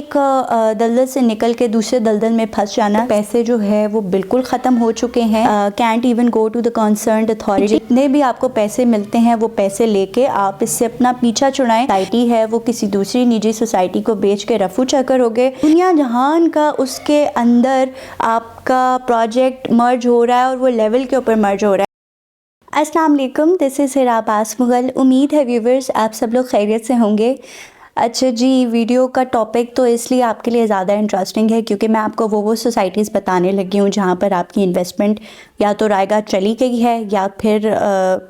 एक दलदल से निकल के दूसरे दलदल में फंस जाना। पैसे जो है वो बिल्कुल ख़त्म हो चुके हैं। Can't even go to the concerned authority. जितने भी आपको पैसे मिलते हैं वो पैसे लेके आप इससे अपना पीछा छुड़ाएं। सोसाइटी है वो किसी दूसरी निजी सोसाइटी को बेच के रफू चक्कर हो गए। दुनिया जहान का उसके अंदर आपका प्रोजेक्ट मर्ज हो रहा है और वो लेवल के ऊपर मर्ज हो रहा है। अस्सलाम वालेकुम, दिस इज़ हिरा अब्बास मुगल। उम्मीद है व्यूवर्स आप सब लोग खैरियत से होंगे। अच्छा जी, वीडियो का टॉपिक तो इसलिए आपके लिए ज़्यादा इंटरेस्टिंग है क्योंकि मैं आपको वो सोसाइटीज़ बताने लगी हूँ जहाँ पर आपकी इन्वेस्टमेंट या तो रायगा चली गई है या फिर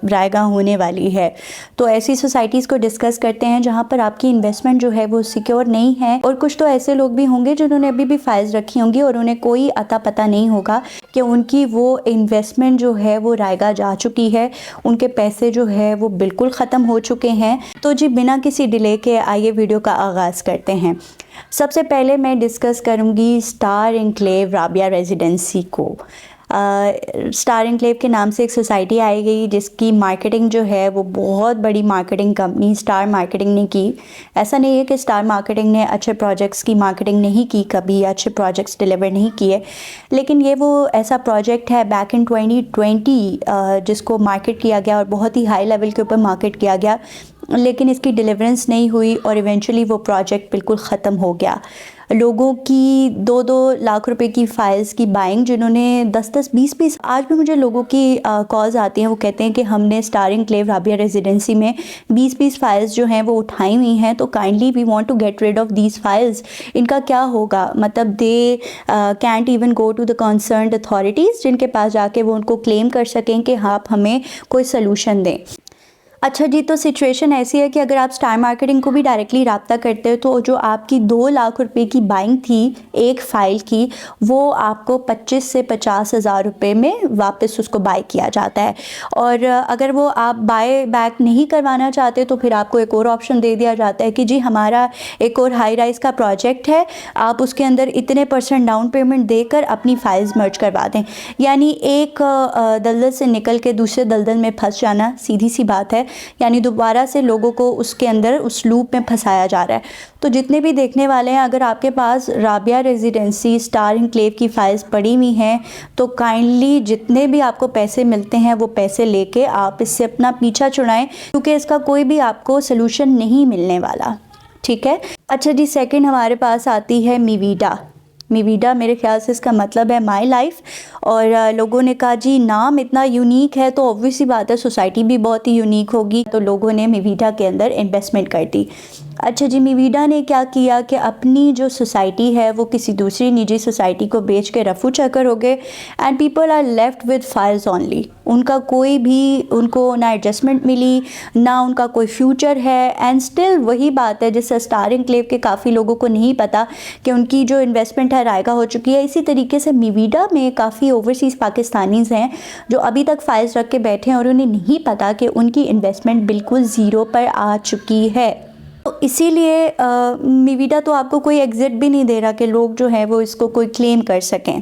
रायगा होने वाली है। तो ऐसी सोसाइटीज़ को डिस्कस करते हैं जहाँ पर आपकी इन्वेस्टमेंट जो है वो सिक्योर नहीं है। और कुछ तो ऐसे लोग भी होंगे जिन्होंने अभी भी फाइल्स रखी होंगी और उन्हें कोई अता पता नहीं होगा कि उनकी वो इन्वेस्टमेंट जो है वो रायगा जा चुकी है, उनके पैसे जो है वो बिल्कुल ख़त्म हो चुके हैं। तो जी बिना किसी डिले के आइए वीडियो का आगाज़ करते हैं। सबसे पहले मैं डिस्कस करूंगी स्टार एनक्लेव राबिया रेजिडेंसी को। स्टार एनक्लेव के नाम से एक सोसाइटी आई गई जिसकी मार्केटिंग जो है वो बहुत बड़ी मार्केटिंग कंपनी स्टार मार्केटिंग ने की। ऐसा नहीं है कि स्टार मार्केटिंग ने अच्छे प्रोजेक्ट्स की मार्केटिंग नहीं की, कभी अच्छे प्रोजेक्ट्स डिलीवर नहीं किए, लेकिन ये वो ऐसा प्रोजेक्ट है बैक इन 2020 जिसको मार्केट किया गया और बहुत ही हाई लेवल के ऊपर मार्केट किया गया, लेकिन इसकी डिलीवरेंस नहीं हुई और इवेंचुअली वो प्रोजेक्ट बिल्कुल ख़त्म हो गया। लोगों की 2-2 लाख रुपए की फ़ाइल्स की बाइंग, जिन्होंने 10-10 20-20, आज भी मुझे लोगों की कॉल्स आती हैं, वो कहते हैं कि हमने स्टार एनक्लेव राबिया रेजिडेंसी में 20-20 फाइल्स जो हैं वो उठाई हुई हैं, तो kindly we want to get rid of these files. इनका क्या होगा? मतलब they can't even go to the concerned authorities, जिनके पास जाके वो उनको क्लेम कर सकें कि हाँ आप हमें कोई सलूशन दें। अच्छा जी, तो सिचुएशन ऐसी है कि अगर आप स्टार मार्केटिंग को भी डायरेक्टली रब्ता करते हो तो जो आपकी 2 लाख रुपए की बाइंग थी एक फ़ाइल की, वो आपको 25 से 50 हज़ार रुपये में वापस उसको बाय किया जाता है। और अगर वो आप बाय बैक नहीं करवाना चाहते तो फिर आपको एक और ऑप्शन दे दिया जाता है कि जी हमारा एक और हाई राइज का प्रोजेक्ट है, आप उसके अंदर इतने % डाउन पेमेंट देकर अपनी फाइल्स मर्ज करवा दें। यानी एक दलदल से निकल के दूसरे दलदल में फंस जाना, सीधी सी बात है। यानी दोबारा से लोगों को उसके अंदर उस लूप में फंसाया जा रहा है। तो जितने भी देखने वाले हैं, अगर आपके पास राबिया रेजिडेंसी स्टार एनक्लेव की फाइल्स पड़ी हुई हैं तो काइंडली जितने भी आपको पैसे मिलते हैं वो पैसे लेके आप इससे अपना पीछा छुड़ाएं, क्योंकि इसका कोई भी आपको सलूशन नहीं मिलने वाला। ठीक है। अच्छा जी, सेकंड हमारे पास आती है मिवीडा। मिवीडा मेरे ख्याल से इसका मतलब है माई लाइफ, और लोगों ने कहा जी नाम इतना यूनिक है तो ऑब्वियसली बात है सोसाइटी भी बहुत ही यूनिक होगी, तो लोगों ने मिवीडा के अंदर इन्वेस्टमेंट कर दी। अच्छा जी, मिवीडा ने क्या किया कि अपनी जो सोसाइटी है वो किसी दूसरी निजी सोसाइटी को बेच के रफू चक्कर हो गए and people are left with files only. उनका कोई भी, उनको ना एडजस्टमेंट मिली ना उनका कोई फ्यूचर है। एंड स्टिल वही बात है, जैसे स्टार एनक्लेव के काफ़ी लोगों को नहीं पता कि उनकी जो इन्वेस्टमेंट है रायगा हो चुकी है। इसी तरीके से मिवीडा में काफ़ी ओवरसीज़ पाकिस्तानीज़ हैं जो अभी तक फाइल्स रख के बैठे हैं और उन्हें नहीं पता कि उनकी इन्वेस्टमेंट बिल्कुल ज़ीरो पर आ चुकी है। तो इसीलिए मिवीडा तो आपको कोई एग्ज़िट भी नहीं दे रहा कि लोग जो है वो इसको कोई क्लेम कर सकें।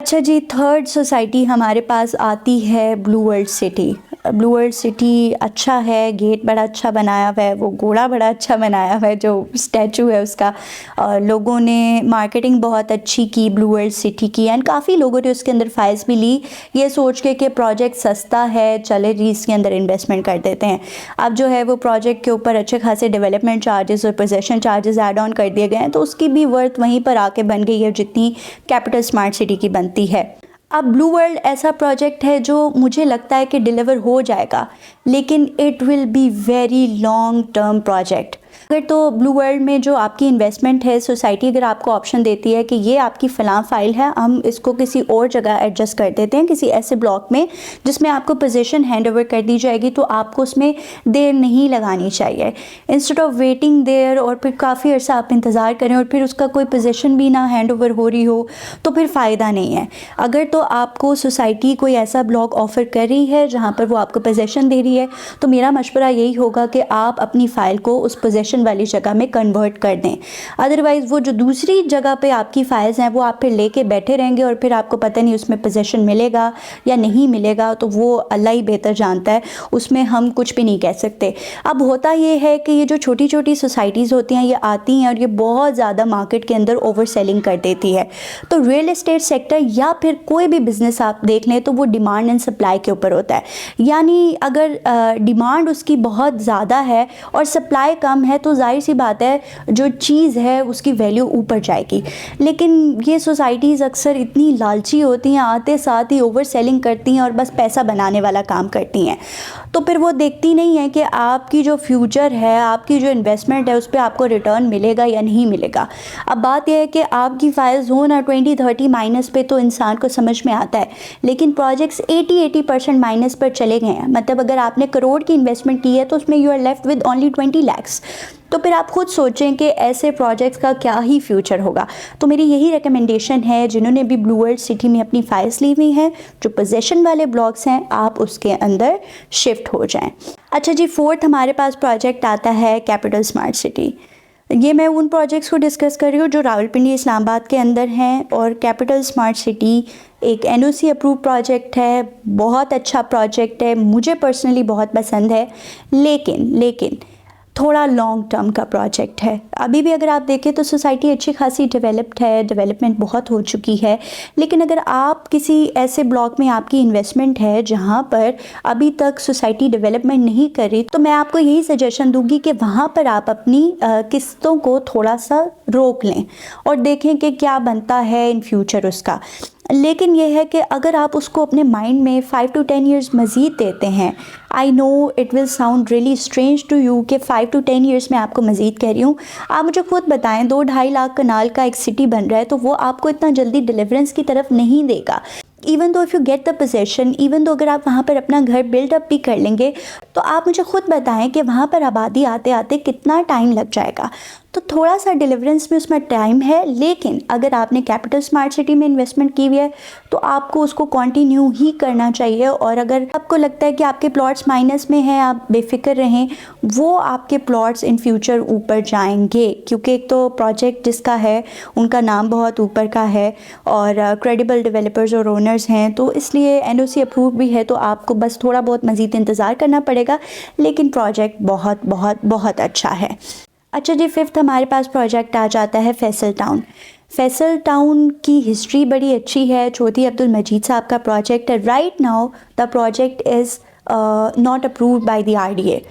अच्छा जी, थर्ड सोसाइटी हमारे पास आती है blue world city. Blue world city अच्छा है, गेट बड़ा अच्छा बनाया हुआ है, वो घोड़ा बड़ा अच्छा बनाया हुआ है जो स्टैचू है उसका, और लोगों ने मार्केटिंग बहुत अच्छी की ब्लू वर्ल्ड सिटी की एंड काफ़ी लोगों ने उसके अंदर फाइल्स भी ली ये सोच के कि प्रोजेक्ट सस्ता है, चले जी इसके अंदर इन्वेस्टमेंट कर देते हैं। अब जो है वो प्रोजेक्ट के ऊपर अच्छे खासे डेवलपमेंट चार्जेस और पोजेसन चार्जेस ऐड ऑन कर दिए गए हैं, तो उसकी भी वर्थ वहीं पर आके बन गई है जितनी कैपिटल स्मार्ट सिटी की बनती है। अब ब्लू वर्ल्ड ऐसा प्रोजेक्ट है जो मुझे लगता है कि डिलीवर हो जाएगा, लेकिन it will be very long term project. अगर तो ब्लू वर्ल्ड में जो आपकी इन्वेस्टमेंट है, सोसाइटी अगर आपको ऑप्शन देती है कि ये आपकी फ़लाँ फ़ाइल है, हम इसको किसी और जगह एडजस्ट कर देते हैं किसी ऐसे ब्लॉक में जिसमें आपको पोजीशन हैंड ओवर कर दी जाएगी, तो आपको उसमें देर नहीं लगानी चाहिए। इंस्टेड ऑफ वेटिंग देयर और फिर काफ़ी अर्सा आप इंतज़ार करें और फिर उसका कोई पोजीशन भी ना हैंड ओवर हो रही हो तो फिर फ़ायदा नहीं है। अगर तो आपको सोसाइटी कोई ऐसा ब्लॉक ऑफ़र कर रही है जहाँ पर वो आपको पोजीशन दे रही है, तो मेरा मशवरा यही होगा कि आप अपनी फ़ाइल को उस पोजीशन पोजेशन वाली जगह में कन्वर्ट कर दें। अदरवाइज़ वो जो दूसरी जगह पे आपकी फाइल्स हैं वो आप फिर लेके बैठे रहेंगे और फिर आपको पता नहीं उसमें पोजेशन मिलेगा या नहीं मिलेगा, तो वो अल्लाह ही बेहतर जानता है, उसमें हम कुछ भी नहीं कह सकते। अब होता ये है कि ये जो छोटी छोटी सोसाइटीज़ होती हैं ये आती हैं और ये बहुत ज़्यादा मार्केट के अंदर ओवर सेलिंग कर देती है। तो रियल एस्टेट सेक्टर या फिर कोई भी बिज़नेस आप देख लें तो वो डिमांड एंड सप्लाई के ऊपर होता है। यानी अगर डिमांड उसकी बहुत ज़्यादा है और सप्लाई कम है तो जाहिर सी बात है जो चीज़ है उसकी वैल्यू ऊपर जाएगी। लेकिन ये सोसाइटीज़ अक्सर इतनी लालची होती हैं, आते साथ ही ओवर सेलिंग करती हैं और बस पैसा बनाने वाला काम करती हैं। तो फिर वो देखती नहीं है कि आपकी जो फ्यूचर है, आपकी जो इन्वेस्टमेंट है उस पर आपको रिटर्न मिलेगा या नहीं मिलेगा। अब बात यह है कि आपकी फाइल्स हो ना 20-30 माइनस पे तो इंसान को समझ में आता है, लेकिन प्रोजेक्ट्स 80% माइनस पर चले गए हैं। मतलब अगर आपने करोड़ की इन्वेस्टमेंट की है तो उसमें you are left with only 20 lakhs। तो फिर आप खुद सोचें कि ऐसे प्रोजेक्ट्स का क्या ही फ्यूचर होगा। तो मेरी यही रिकमेंडेशन है, जिन्होंने भी ब्लू वर्ल्ड सिटी में अपनी फाइल्स ली हुई हैं, जो पोजेशन वाले ब्लॉक्स हैं, आप उसके अंदर शिफ्ट हो जाएं। अच्छा जी, फोर्थ हमारे पास प्रोजेक्ट आता है कैपिटल स्मार्ट सिटी। ये मैं उन प्रोजेक्ट्स को डिस्कस कर रही हूँ जो रावलपिंडी इस्लामाबाद के अंदर हैं। और कैपिटल स्मार्ट सिटी एक NOC अप्रूव प्रोजेक्ट है, बहुत अच्छा प्रोजेक्ट है, मुझे पर्सनली बहुत पसंद है। लेकिन थोड़ा लॉन्ग टर्म का प्रोजेक्ट है। अभी भी अगर आप देखें तो सोसाइटी अच्छी खासी डेवलप्ड है, डेवलपमेंट बहुत हो चुकी है। लेकिन अगर आप किसी ऐसे ब्लॉक में आपकी इन्वेस्टमेंट है जहाँ पर अभी तक सोसाइटी डेवलपमेंट नहीं कर रही, तो मैं आपको यही सजेशन दूंगी कि वहाँ पर आप अपनी किस्तों को थोड़ा सा रोक लें और देखें कि क्या बनता है इन फ्यूचर उसका। लेकिन यह है कि अगर आप उसको अपने माइंड में 5 to 10 ईयर्स मज़ीद देते हैं, I know it will sound really strange to you कि 5 to 10 ईयर्स में आपको मज़ीद कह रही हूँ। आप मुझे खुद बताएं, 2-2.5 लाख कनाल का एक सिटी बन रहा है तो वो आपको इतना जल्दी डिलीवरेंस की तरफ नहीं देगा। Even though if you get the possession, even though अगर आप वहाँ पर अपना घर बिल्डअप भी कर लेंगे, तो आप मुझे खुद बताएं कि वहाँ पर आबादी आते आते कितना टाइम लग जाएगा। तो थोड़ा सा डिलीवरेंस में उसमें टाइम है, लेकिन अगर आपने कैपिटल स्मार्ट सिटी में इन्वेस्टमेंट की हुई है तो आपको उसको कंटिन्यू ही करना चाहिए। और अगर आपको लगता है कि आपके प्लॉट्स माइनस में हैं, आप बेफिक्र रहें, वो आपके प्लॉट्स इन फ्यूचर ऊपर जाएंगे। क्योंकि एक तो प्रोजेक्ट जिसका है उनका नाम बहुत ऊपर का है और क्रेडिबल डेवलपर्स और ओनर्स हैं, तो इसलिए NOC अप्रूव भी है। तो आपको बस थोड़ा बहुत मज़ीद इंतज़ार करना पड़ेगा, लेकिन प्रोजेक्ट बहुत बहुत बहुत अच्छा है। अच्छा जी, फिफ्थ हमारे पास प्रोजेक्ट आ जाता है फैसल टाउन। फैसल टाउन की हिस्ट्री बड़ी अच्छी है, चौधरी अब्दुल मजीद साहब का प्रोजेक्ट है। Right now the project is not approved by the RDA।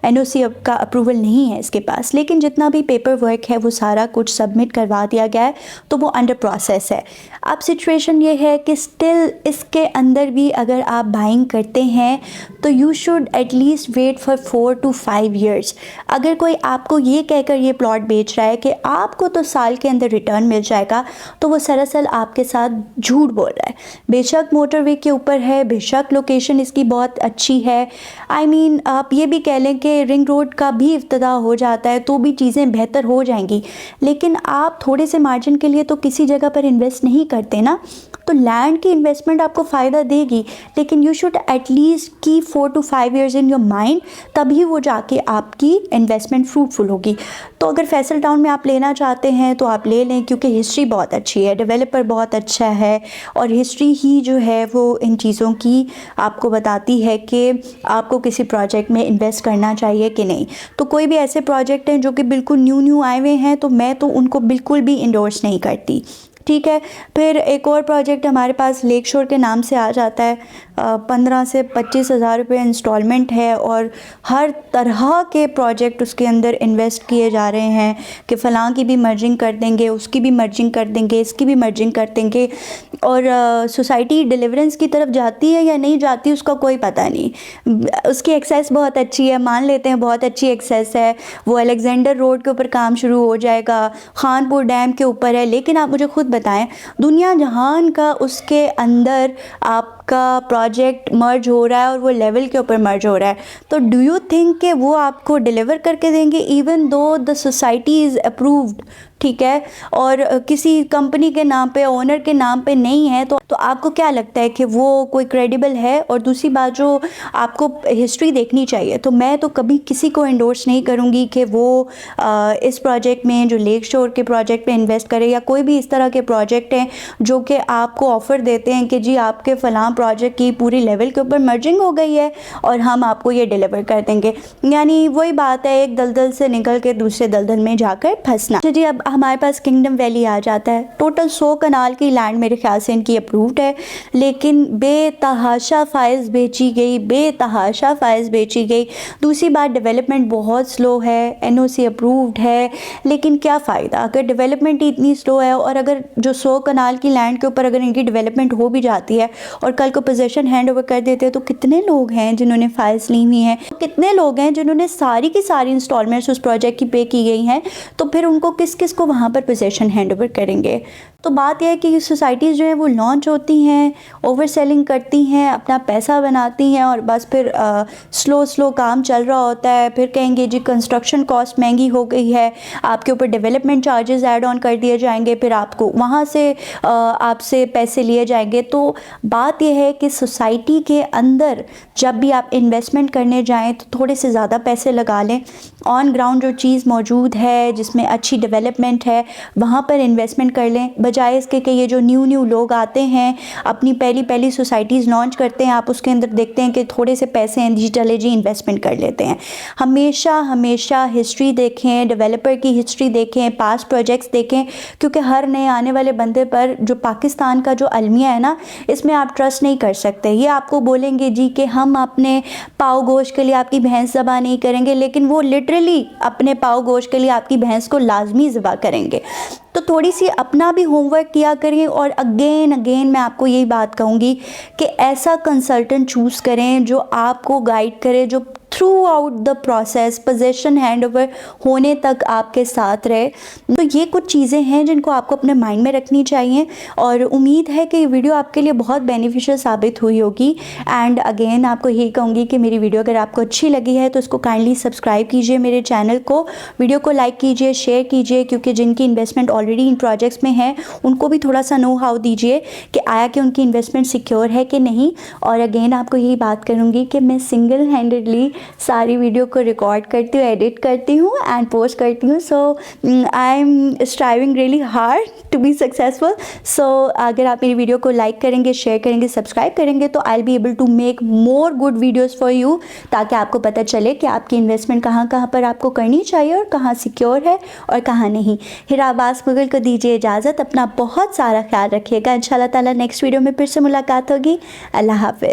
NOC का अप्रूवल नहीं है इसके पास, लेकिन जितना भी पेपर वर्क है वो सारा कुछ सबमिट करवा दिया गया है, तो वो अंडर प्रोसेस है। अब सिचुएशन ये है कि स्टिल इसके अंदर भी अगर आप बाइंग करते हैं तो you should at least wait for 4 to 5 years. अगर कोई आपको ये कहकर ये प्लॉट बेच रहा है कि आपको तो साल के अंदर रिटर्न मिल जाएगा, तो वो सरासर आपके साथ झूठ बोल रहा है। बेशक मोटरवे के ऊपर है, बेशक लोकेशन इसकी बहुत अच्छी है, आई मीन आप ये भी कह लें कि रिंग रोड का भी इफ्तिताह हो जाता है तो भी चीज़ें बेहतर हो जाएंगी। लेकिन आप थोड़े से मार्जिन के लिए तो किसी जगह पर इन्वेस्ट नहीं करते ना। तो लैंड की इन्वेस्टमेंट आपको फ़ायदा देगी, लेकिन यू शुड एटलीस्ट की 4 to 5 years in your mind, तभी वो जाके आपकी इन्वेस्टमेंट फ्रूटफुल होगी। तो अगर फैसल टाउन में आप लेना चाहते हैं तो आप ले लें, क्योंकि हिस्ट्री बहुत अच्छी है, डेवलपर बहुत अच्छा है और हिस्ट्री ही जो है वो इन चीज़ों की आपको बताती है कि आपको किसी प्रोजेक्ट में इन्वेस्ट करना चाहिए कि नहीं। तो कोई भी ऐसे प्रोजेक्ट हैं जो कि बिल्कुल न्यू आए हुए हैं तो मैं तो उनको बिल्कुल भी इंडोर्स नहीं करती। ठीक है, फिर एक और प्रोजेक्ट हमारे पास लेक शोर के नाम से आ जाता है। 15 से 25 हज़ार रुपये इंस्टॉलमेंट है और हर तरह के प्रोजेक्ट उसके अंदर इन्वेस्ट किए जा रहे हैं कि फ़लाँ की भी मर्जिंग कर देंगे, उसकी भी मर्जिंग कर देंगे, इसकी भी मर्जिंग कर देंगे। और सोसाइटी डिलीवरेंस की तरफ जाती है या नहीं जाती उसका कोई पता नहीं। उसकी एक्सेस बहुत अच्छी है, मान लेते हैं बहुत अच्छी एक्सेस है, वो अलेक्जेंडर रोड के ऊपर काम शुरू हो जाएगा, खानपुर डैम के ऊपर है। लेकिन आप मुझे खुद बताएं, दुनिया जहान का उसके अंदर आपका प्रोजेक्ट मर्ज हो रहा है और वो लेवल के ऊपर मर्ज हो रहा है, तो डू यू थिंक कि वो आपको डिलीवर करके देंगे even though the society is approved? ठीक है, और किसी कंपनी के नाम पे, ओनर के नाम पे नहीं है, तो आपको क्या लगता है कि वो कोई क्रेडिबल है? और दूसरी बात, जो आपको हिस्ट्री देखनी चाहिए। तो मैं तो कभी किसी को एंडोर्स नहीं करूँगी कि वो इस प्रोजेक्ट में, जो लेक शोर के प्रोजेक्ट पे इन्वेस्ट करे, या कोई भी इस तरह के प्रोजेक्ट हैं जो कि आपको ऑफ़र देते हैं कि जी आपके फ़लाँ प्रोजेक्ट की पूरी लेवल के ऊपर मर्जिंग हो गई है और हम आपको ये डिलीवर कर देंगे। यानी वही बात है, एक दलदल से निकल के दूसरे दलदल में जाकर फंसना। तो जी अब हमारे पास किंगडम वैली आ जाता है। टोटल 100 कनाल की लैंड मेरे ख्याल से इनकी अप्रूव्ड है, लेकिन बेतहाशा फाइल्स बेची गई, बेतहाशा फाइल्स बेची गई। दूसरी बात, डेवलपमेंट बहुत स्लो है, एनओसी अप्रूव्ड है, लेकिन क्या फ़ायदा अगर डेवलपमेंट इतनी स्लो है। और अगर जो 100 कनाल की लैंड के ऊपर अगर इनकी डेवलपमेंट हो भी जाती है और कल को पोजीशन हैंड ओवर कर देते हैं, तो कितने लोग हैं जिन्होंने फाइल्स ली हुई हैं, कितने लोग हैं जिन्होंने सारी की सारी इंस्टॉलमेंट्स उस प्रोजेक्ट की पे की गई हैं, तो फिर उनको किस किस को वहाँ पर पोजीशन हैंड ओवर करेंगे। तो बात यह है कि सोसाइटीज़ जो है वो लॉन्च होती हैं, ओवर सेलिंग करती हैं, अपना पैसा बनाती हैं, और बस फिर स्लो काम चल रहा होता है। फिर कहेंगे जी कंस्ट्रक्शन कॉस्ट महंगी हो गई है, आपके ऊपर डेवलपमेंट चार्जेस ऐड ऑन कर दिए जाएंगे, फिर आपको वहाँ से आपसे पैसे लिए जाएंगे। तो बात यह है कि सोसाइटी के अंदर जब भी आप इन्वेस्टमेंट करने जाएं तो थोड़े से ज़्यादा पैसे लगा लें। ऑन ग्राउंड जो चीज़ मौजूद है, जिसमें अच्छी डेवलपमेंट है, वहाँ पर इन्वेस्टमेंट कर लें, बजाय इसके कि ये जो न्यू लोग आते हैं, अपनी पहली सोसाइटीज़ लॉन्च करते हैं, आप उसके अंदर देखते हैं कि थोड़े से पैसे हैं जी, चले जी इन्वेस्टमेंट कर लेते हैं। हमेशा हिस्ट्री देखें, डेवलपर की हिस्ट्री देखें, पास्ट प्रोजेक्ट्स देखें, क्योंकि हर नए आने वाले बंदे पर जो पाकिस्तान का जो अलमिया है ना, इसमें आप ट्रस्ट नहीं कर सकते। ये आपको बोलेंगे जी कि हम अपने पाव गोश्त के लिए आपकी भैंस ज़बा नहीं करेंगे, लेकिन वो लिटरली अपने पाव गोश्त के लिए आपकी भैंस को लाजमी ज़बा करेंगे। तो थोड़ी सी अपना भी होमवर्क किया करें। और अगेन मैं आपको यही बात कहूँगी कि ऐसा कंसल्टेंट चूज़ करें जो आपको गाइड करे, जो through out the process position hand over होने तक आपके साथ रहे। तो ये कुछ चीज़ें हैं जिनको आपको अपने माइंड में रखनी चाहिए, और उम्मीद है कि ये वीडियो आपके लिए बहुत बेनिफिशियल साबित हुई होगी। एंड अगेन आपको यही कहूँगी कि मेरी वीडियो अगर आपको अच्छी लगी है तो इसको काइंडली सब्सक्राइब कीजिए मेरे चैनल को, वीडियो को लाइक कीजिए, शेयर कीजिए, क्योंकि जिनकी इन्वेस्टमेंट ऑलरेडी इन प्रोजेक्ट्स में है उनको भी थोड़ा सा नो हाउ दीजिए कि आया कि उनकी इन्वेस्टमेंट सिक्योर है कि नहीं। और अगेन आपको यही बात करूँगी कि मैं सिंगल हैंडेडली सारी वीडियो को रिकॉर्ड करती हूँ, एडिट करती हूँ एंड पोस्ट करती हूँ। So I am striving really hard to be successful. So अगर आप मेरी वीडियो को लाइक करेंगे, शेयर करेंगे, सब्सक्राइब करेंगे, तो I will be able to make more good videos for you, ताकि आपको पता चले कि आपकी इन्वेस्टमेंट कहाँ पर आपको करनी चाहिए और कहाँ सिक्योर है और कहाँ नहीं। हिरा अब्बास मुगल को दीजिए इजाज़त, अपना बहुत सारा ख्याल रखिएगा। इंशाल्लाह ताला नेक्स्ट वीडियो में फिर से मुलाकात होगी। अल्लाह हाफ़िज़।